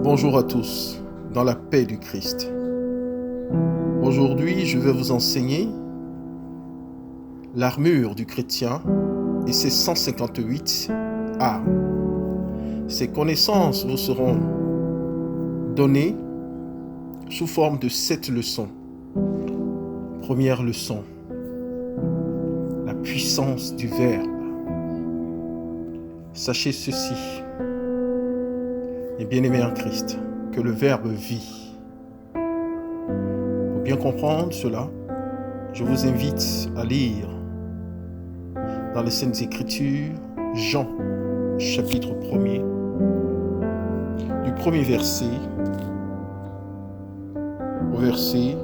Bonjour à tous, dans la paix du Christ. Aujourd'hui, je vais vous enseigner l'armure du chrétien et ses 158 armes. Ces connaissances vous seront données sous forme de 7 leçons. Première leçon, la puissance du Verbe. Sachez ceci, mes bien-aimés en Christ, que le Verbe vit. Pour bien comprendre cela, je vous invite à lire dans les Saintes Écritures, Jean, chapitre 1er, du premier verset au verset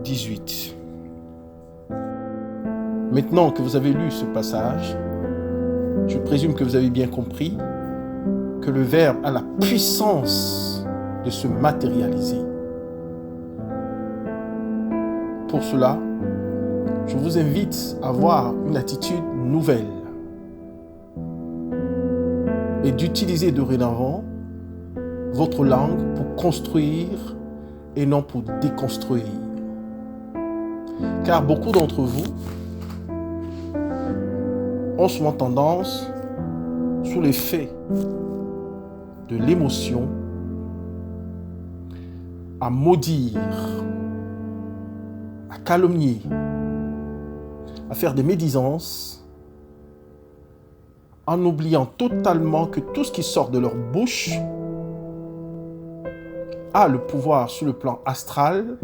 18. Maintenant que vous avez lu ce passage, je présume que vous avez bien compris que le Verbe a la puissance de se matérialiser. Pour cela, je vous invite à avoir une attitude nouvelle et d'utiliser dorénavant votre langue pour construire et non pour déconstruire. Car beaucoup d'entre vous ont souvent tendance, sous l'effet de l'émotion, à maudire, à calomnier, à faire des médisances, en oubliant totalement que tout ce qui sort de leur bouche a le pouvoir sur le plan astral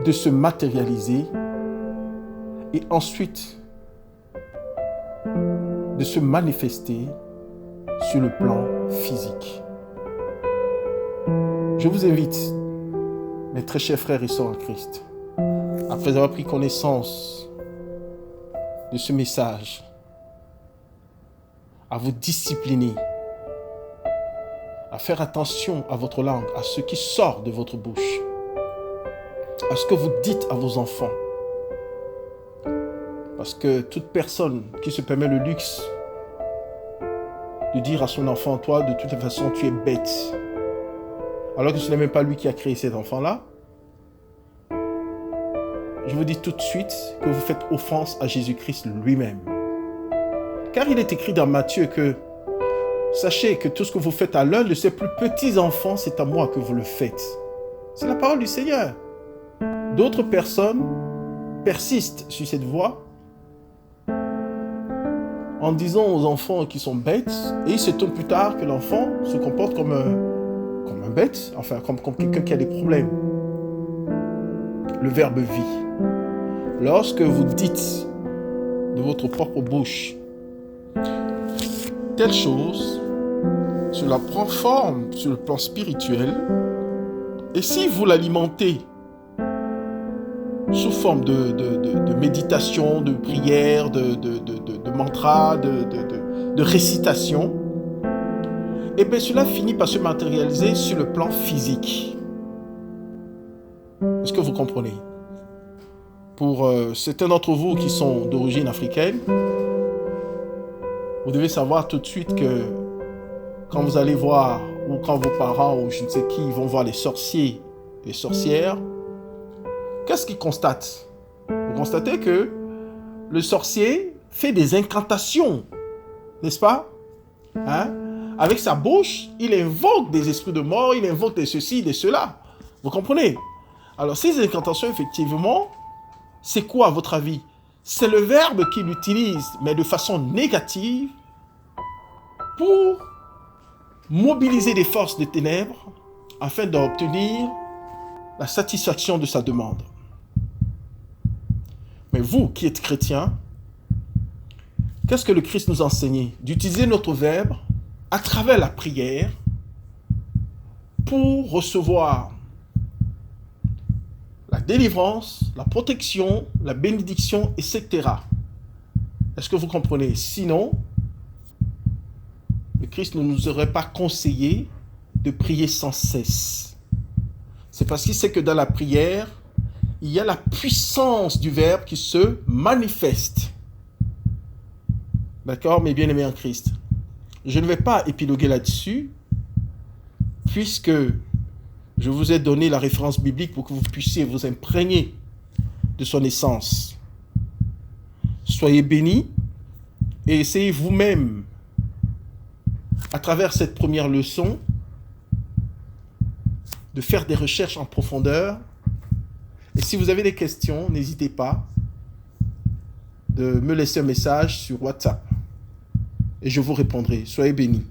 de se matérialiser et ensuite de se manifester sur le plan physique. Je vous invite, mes très chers frères et sœurs en Christ, après avoir pris connaissance de ce message, à vous discipliner, à faire attention à votre langue, à ce qui sort de votre bouche, à ce que vous dites à vos enfants. Parce que toute personne qui se permet le luxe de dire à son enfant, toi, de toute façon, tu es bête, alors que ce n'est même pas lui qui a créé cet enfant-là, je vous dis tout de suite que vous faites offense à Jésus-Christ lui-même. Car il est écrit dans Matthieu que, sachez que tout ce que vous faites à l'un de ses plus petits enfants, c'est à moi que vous le faites. C'est la parole du Seigneur. D'autres personnes persistent sur cette voie en disant aux enfants qui sont bêtes, et ils s'étonnent plus tard que l'enfant se comporte comme un bête, enfin comme quelqu'un qui a des problèmes. Le Verbe vit. Lorsque vous dites de votre propre bouche telle chose, cela prend forme sur le plan spirituel, et si vous l'alimentez sous forme de méditation, de prière, de mantra, de récitation, et bien cela finit par se matérialiser sur le plan physique. Est-ce que vous comprenez? Pour certains d'entre vous qui sont d'origine africaine, vous devez savoir tout de suite que quand vous allez voir, ou quand vos parents, ou je ne sais qui, vont voir les sorciers, les sorcières, qu'est-ce qu'ils constatent? Vous constatez que le sorcier fait des incantations, n'est-ce pas? Avec sa bouche, il invoque des esprits de mort, il invoque des ceci, des cela. Vous comprenez? Alors ces incantations, effectivement, c'est quoi à votre avis? C'est le Verbe qu'il utilise, mais de façon négative, pour mobiliser des forces de ténèbres afin d'obtenir la satisfaction de sa demande. Mais vous qui êtes chrétiens, qu'est-ce que le Christ nous a enseigné? D'utiliser notre Verbe à travers la prière pour recevoir la délivrance, la protection, la bénédiction, etc. Est-ce que vous comprenez? Sinon, le Christ ne nous aurait pas conseillé de prier sans cesse. C'est parce qu'il sait que dans la prière, il y a la puissance du Verbe qui se manifeste. D'accord, mes bien-aimés en Christ? Je ne vais pas épiloguer là-dessus, puisque je vous ai donné la référence biblique pour que vous puissiez vous imprégner de son essence. Soyez bénis et essayez vous-même, à travers cette première leçon, de faire des recherches en profondeur. Et si vous avez des questions, n'hésitez pas de me laisser un message sur WhatsApp et je vous répondrai. Soyez bénis.